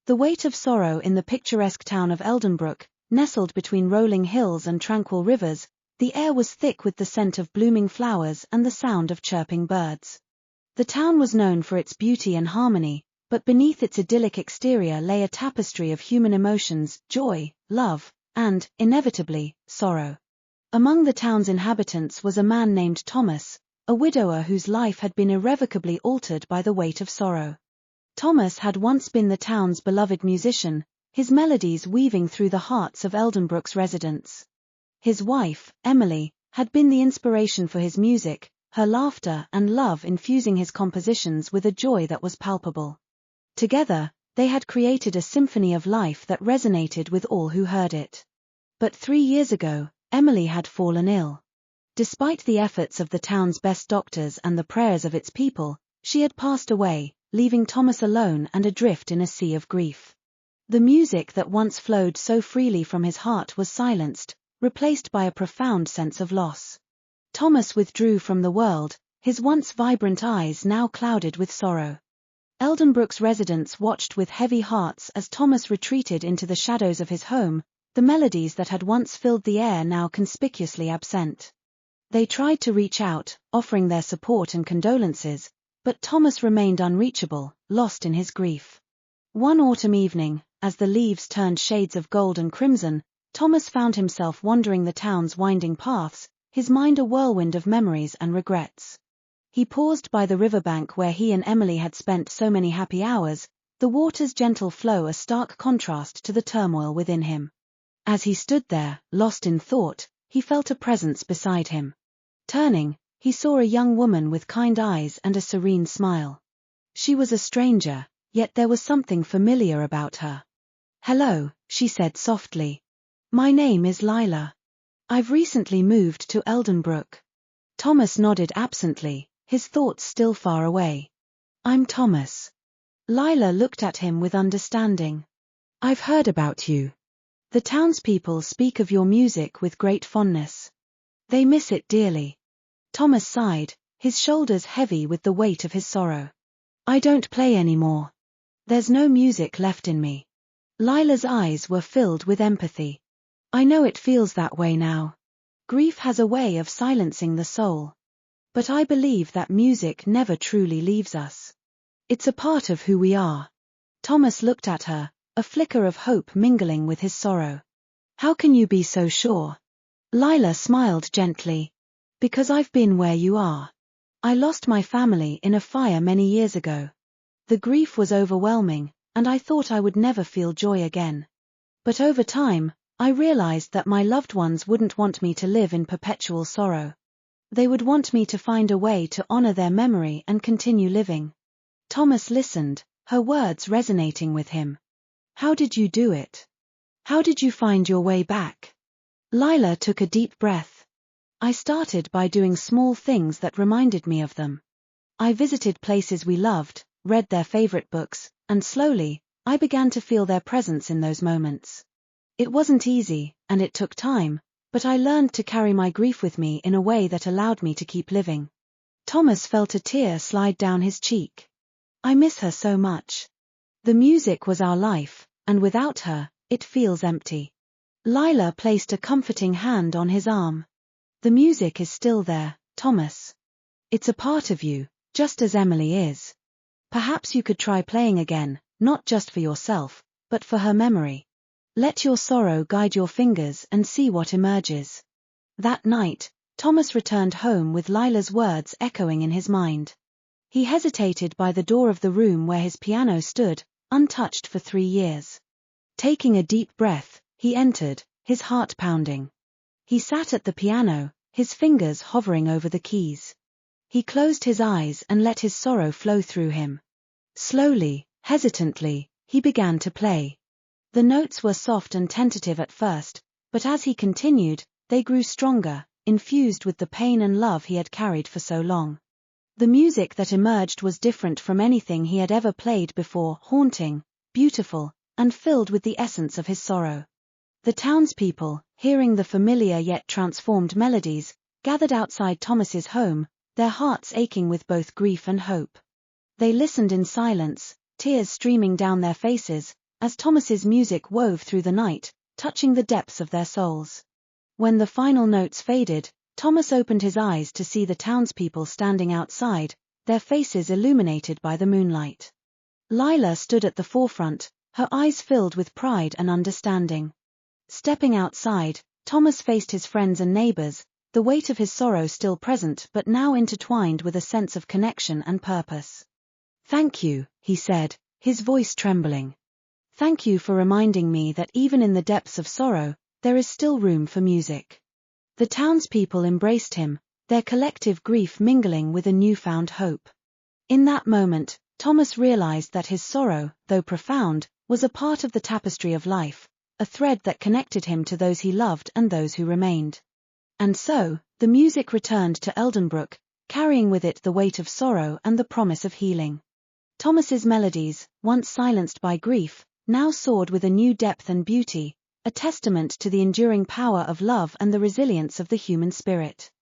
The weight of sorrow in the picturesque town of Eldenbrook, nestled between rolling hills and tranquil rivers, the air was thick with the scent of blooming flowers and the sound of chirping birds. The town was known for its beauty and harmony, but beneath its idyllic exterior lay a tapestry of human emotions, joy, love, and, inevitably, sorrow. Among the town's inhabitants was a man named Thomas, a widower whose life had been irrevocably altered by the weight of sorrow. Thomas had once been the town's beloved musician, his melodies weaving through the hearts of Eldenbrook's residents. His wife, Emily, had been the inspiration for his music, her laughter and love infusing his compositions with a joy that was palpable. Together, they had created a symphony of life that resonated with all who heard it. But 3 years ago, Emily had fallen ill. Despite the efforts of the town's best doctors and the prayers of its people, she had passed away, leaving Thomas alone and adrift in a sea of grief. The music that once flowed so freely from his heart was silenced, replaced by a profound sense of loss. Thomas withdrew from the world, his once vibrant eyes now clouded with sorrow. Eldenbrook's residents watched with heavy hearts as Thomas retreated into the shadows of his home, the melodies that had once filled the air now conspicuously absent. They tried to reach out, offering their support and condolences, but Thomas remained unreachable, lost in his grief. One autumn evening, as the leaves turned shades of gold and crimson, Thomas found himself wandering the town's winding paths, his mind a whirlwind of memories and regrets. He paused by the riverbank where he and Emily had spent so many happy hours, the water's gentle flow a stark contrast to the turmoil within him. As he stood there, lost in thought, he felt a presence beside him. Turning, he saw a young woman with kind eyes and a serene smile. She was a stranger, yet there was something familiar about her. "Hello," she said softly. "My name is Lila. I've recently moved to Eldenbrook." Thomas nodded absently, his thoughts still far away. "I'm Thomas." Lila looked at him with understanding. "I've heard about you. The townspeople speak of your music with great fondness. They miss it dearly." Thomas sighed, his shoulders heavy with the weight of his sorrow. "I don't play anymore. There's no music left in me." Lila's eyes were filled with empathy. "I know it feels that way now. Grief has a way of silencing the soul. But I believe that music never truly leaves us. It's a part of who we are." Thomas looked at her, a flicker of hope mingling with his sorrow. "How can you be so sure?" Lila smiled gently. "Because I've been where you are. I lost my family in a fire many years ago. The grief was overwhelming, and I thought I would never feel joy again. But over time, I realized that my loved ones wouldn't want me to live in perpetual sorrow. They would want me to find a way to honor their memory and continue living." Thomas listened, her words resonating with him. "How did you do it? How did you find your way back?" Lila took a deep breath. "I started by doing small things that reminded me of them. I visited places we loved, read their favorite books, and slowly, I began to feel their presence in those moments. It wasn't easy, and it took time, but I learned to carry my grief with me in a way that allowed me to keep living." Thomas felt a tear slide down his cheek. "I miss her so much. The music was our life, and without her, it feels empty." Lila placed a comforting hand on his arm. "The music is still there, Thomas. It's a part of you, just as Emily is. Perhaps you could try playing again, not just for yourself, but for her memory. Let your sorrow guide your fingers and see what emerges." That night, Thomas returned home with Lila's words echoing in his mind. He hesitated by the door of the room where his piano stood, untouched for 3 years. Taking a deep breath, he entered, his heart pounding. He sat at the piano, his fingers hovering over the keys. He closed his eyes and let his sorrow flow through him. Slowly, hesitantly, he began to play. The notes were soft and tentative at first, but as he continued, they grew stronger, infused with the pain and love he had carried for so long. The music that emerged was different from anything he had ever played before, haunting, beautiful, and filled with the essence of his sorrow. The townspeople, hearing the familiar yet transformed melodies, gathered outside Thomas's home, their hearts aching with both grief and hope. They listened in silence, tears streaming down their faces, as Thomas's music wove through the night, touching the depths of their souls. When the final notes faded, Thomas opened his eyes to see the townspeople standing outside, their faces illuminated by the moonlight. Lila stood at the forefront, her eyes filled with pride and understanding. Stepping outside, Thomas faced his friends and neighbors, the weight of his sorrow still present but now intertwined with a sense of connection and purpose. "Thank you," he said, his voice trembling. "Thank you for reminding me that even in the depths of sorrow, there is still room for music." The townspeople embraced him, their collective grief mingling with a newfound hope. In that moment, Thomas realized that his sorrow, though profound, was a part of the tapestry of life, a thread that connected him to those he loved and those who remained. And so, the music returned to Eldenbrook, carrying with it the weight of sorrow and the promise of healing. Thomas's melodies, once silenced by grief, now soared with a new depth and beauty, a testament to the enduring power of love and the resilience of the human spirit.